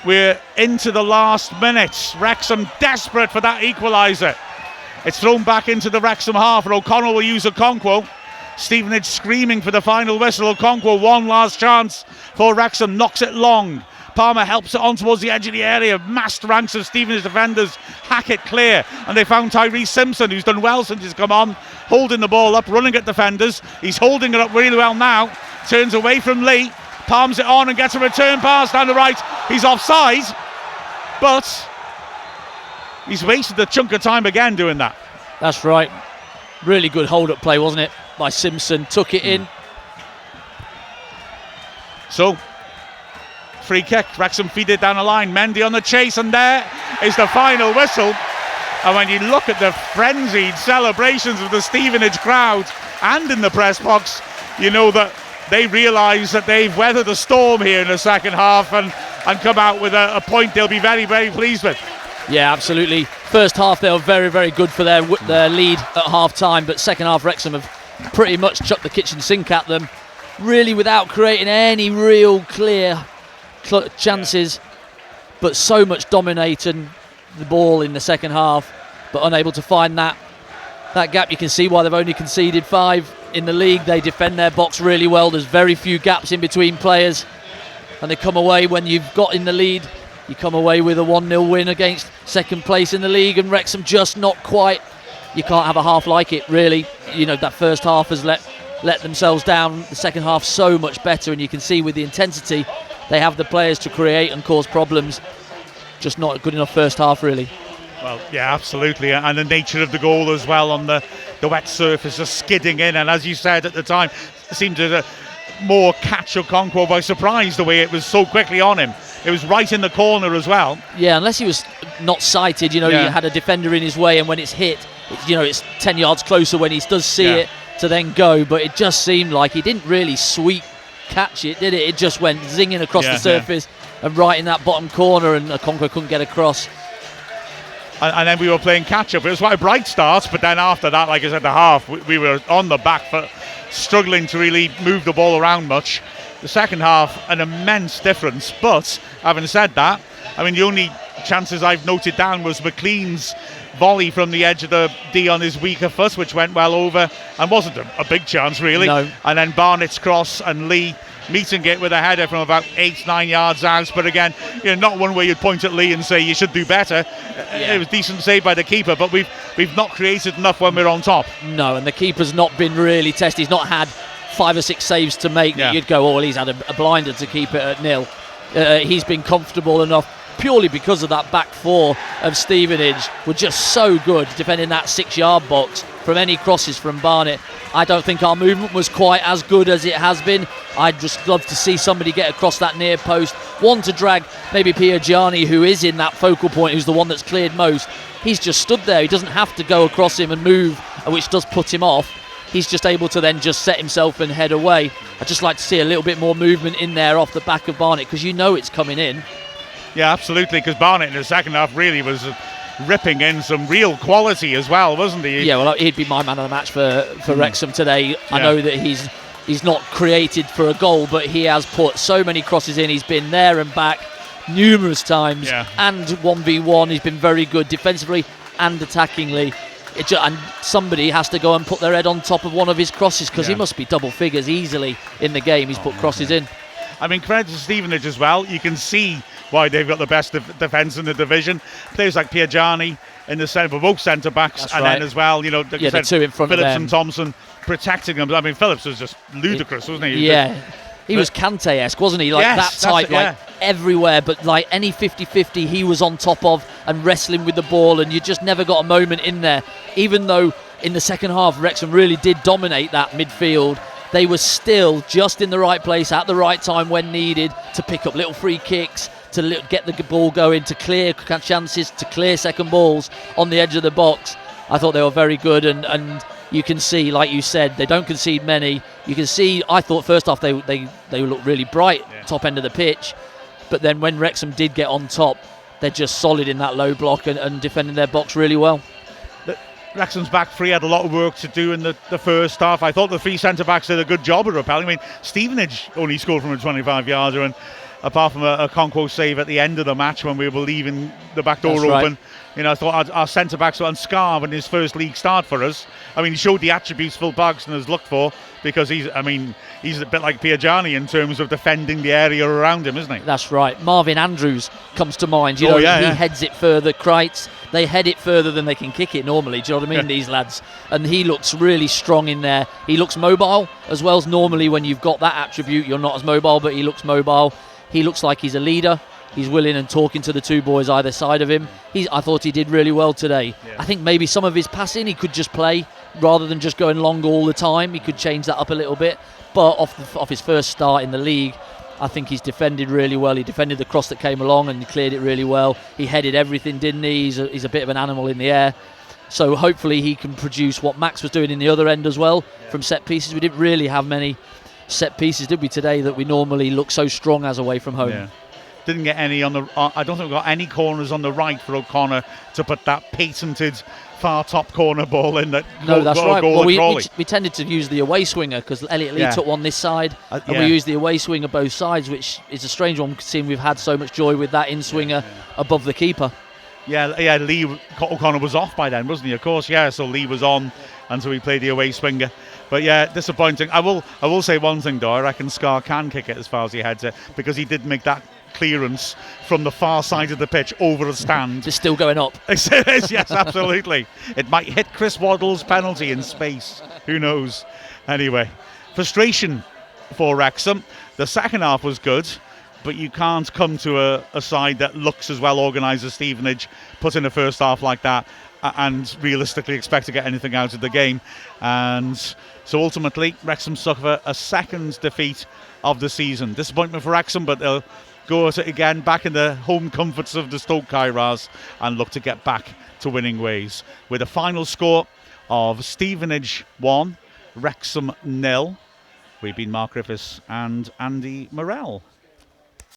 we're into the last minute. Wrexham desperate for that equaliser. It's thrown back into the Wrexham half, and O'Connell will use Okonkwo. Stevenage screaming for the final whistle. Okonkwo, one last chance for Wrexham, knocks it long. Palmer helps it on towards the edge of the area. Massed ranks of Stevenage defenders hack it clear, and they found Tyrese Simpson, who's done well since he's come on, holding the ball up, running at defenders. He's holding it up really well now. Turns away from Lee, palms it on and gets a return pass down the right. He's offside, but he's wasted a chunk of time again doing that. That's right. Really good hold-up play, wasn't it, by Simpson. Took it in. So, free kick. Wrexham feed it down the line. Mendy on the chase, and there is the final whistle. And when you look at the frenzied celebrations of the Stevenage crowd and in the press box, you know that they realise that they've weathered the storm here in the second half and come out with a point they'll be very, very pleased with. Yeah, absolutely. First half they were very, very good for their lead at half time, but second half Wrexham have pretty much chucked the kitchen sink at them, really without creating any real clear chances, but so much dominating the ball in the second half, but unable to find that gap. You can see why they've only conceded 5 in the league. They defend their box really well. There's very few gaps in between players, and they come away, when you've got in the lead, you come away with a 1-0 win against second place in the league, and Wrexham just not quite. You can't have a half like it, really. You know, that first half has let themselves down. The second half so much better, and you can see with the intensity they have the players to create and cause problems. Just not a good enough first half, really. Well, yeah, absolutely, and the nature of the goal as well, on the wet surface, just skidding in, and as you said at the time, it seemed to more catch Okonkwo by surprise the way it was so quickly on him. It was right in the corner as well. Yeah, unless he was not sighted, you had a defender in his way, and when it's hit, it's 10 yards closer when he does see it to then go, but it just seemed like he didn't really sweep catch it, did it? It just went zinging across the surface and right in that bottom corner, and Okonkwo couldn't get across. And then we were playing catch-up. It was quite a bright start, but then after that, like I said, the half, we were on the back foot, struggling to really move the ball around much. The second half, an immense difference. But having said that, I mean, the only chances I've noted down was McLean's volley from the edge of the D on his weaker foot, which went well over and wasn't a big chance, really. No. And then Barnett's cross and Lee meeting it with a header from about 8-9 yards out, but again, not one where you'd point at Lee and say you should do better. It was decent save by the keeper, but we've not created enough when we're on top. No, and the keeper's not been really tested. He's not had 5 or 6 saves to make that you'd go, he's had a blinder to keep it at 0. He's been comfortable enough, purely because of that back 4 of Stevenage were just so good defending that 6-yard box from any crosses from Barnett. I don't think our movement was quite as good as it has been. I'd just love to see somebody get across that near post, one to drag maybe Piergianni, who is in that focal point, who's the one that's cleared most. He's just stood there. He doesn't have to go across him and move, which does put him off. He's just able to then just set himself and head away. I'd just like to see a little bit more movement in there off the back of Barnett, because it's coming in. Yeah, absolutely, because Barnett in the second half really was ripping in some real quality as well, wasn't he? Yeah, well, he'd be my man of the match for Wrexham today. I know that he's not created for a goal, but he has put so many crosses in. He's been there and back numerous times, and 1v1. He's been very good defensively and attackingly. And somebody has to go and put their head on top of one of his crosses, because he must be double figures easily in the game. He's put crosses in. I mean, credit to Stevenage as well. You can see why they've got the best defence in the division. Players like Piergianni in the centre, for both centre backs, That's and right. then as well, like the 2 in front Phillips of them. and Thompson protecting them. I mean, Phillips was just ludicrous, wasn't he? Yeah. He was Kante-esque, wasn't he? Like that type, everywhere, but like any 50-50 he was on top of and wrestling with the ball, and you just never got a moment in there. Even though in the second half Wrexham really did dominate that midfield, they were still just in the right place at the right time when needed to pick up little free kicks, to get the ball going, to clear chances, to clear second balls on the edge of the box. I thought they were very good, and you can see, like you said, they don't concede many. You can see, I thought first half they looked really bright, top end of the pitch, but then when Wrexham did get on top, they're just solid in that low block and defending their box really well. Wrexham's back three had a lot of work to do in the first half. I thought the 3 centre-backs did a good job of repelling. I mean, Stevenage only scored from a 25-yarder, and apart from a Conquo save at the end of the match when we were leaving the back door That's open. right. You know, I thought our centre backs on Scar in his first league start for us. I mean, he showed the attributes Phil Parkinson has looked for, because he's a bit like Piagiani in terms of defending the area around him, isn't he? That's right. Marvin Andrews comes to mind. He heads it further. Kreitz, they head it further than they can kick it normally. Do you know what I mean? These lads. And he looks really strong in there. He looks mobile as well. As normally when you've got that attribute, you're not as mobile, but he looks mobile. He looks like he's a leader. He's willing and talking to the two boys either side of him. I thought he did really well today. Yeah. I think maybe some of his passing he could just play rather than just going long all the time. He could change that up a little bit. But off his first start in the league, I think he's defended really well. He defended the cross that came along and he cleared it really well. He headed everything, didn't he? He's a bit of an animal in the air. So hopefully he can produce what Max was doing in the other end as well from set pieces. We didn't really have many set pieces, did we, today, that we normally look so strong as away from home. Yeah. Didn't get any on the. I don't think we got any corners on the right for O'Connor to put that patented far top corner ball in. That no, that's right. Well, we tended to use the away swinger because Elliot Lee took one this side, and we used the away swinger both sides, which is a strange one, seeing we've had so much joy with that in swinger above the keeper. Yeah, Lee O'Connor was off by then, wasn't he? Of course, yeah. So Lee was on, and so he played the away swinger. But yeah, disappointing. I will say one thing though. I reckon Scar can kick it as far as he heads it, because he did make that clearance from the far side of the pitch over a stand. It's still going up. Yes, absolutely. It might hit Chris Waddle's penalty in space. Who knows? Anyway, frustration for Wrexham. The second half was good, but you can't come to a side that looks as well organised as Stevenage, put in a first half like that, and realistically expect to get anything out of the game. And so ultimately, Wrexham suffer a second defeat of the season. Disappointment for Wrexham, but they'll go at it again, back in the home comforts of the Stoke Kairas, and look to get back to winning ways. With a final score of Stevenage 1, Wrexham 0. We've been Mark Griffiths and Andy Morrell.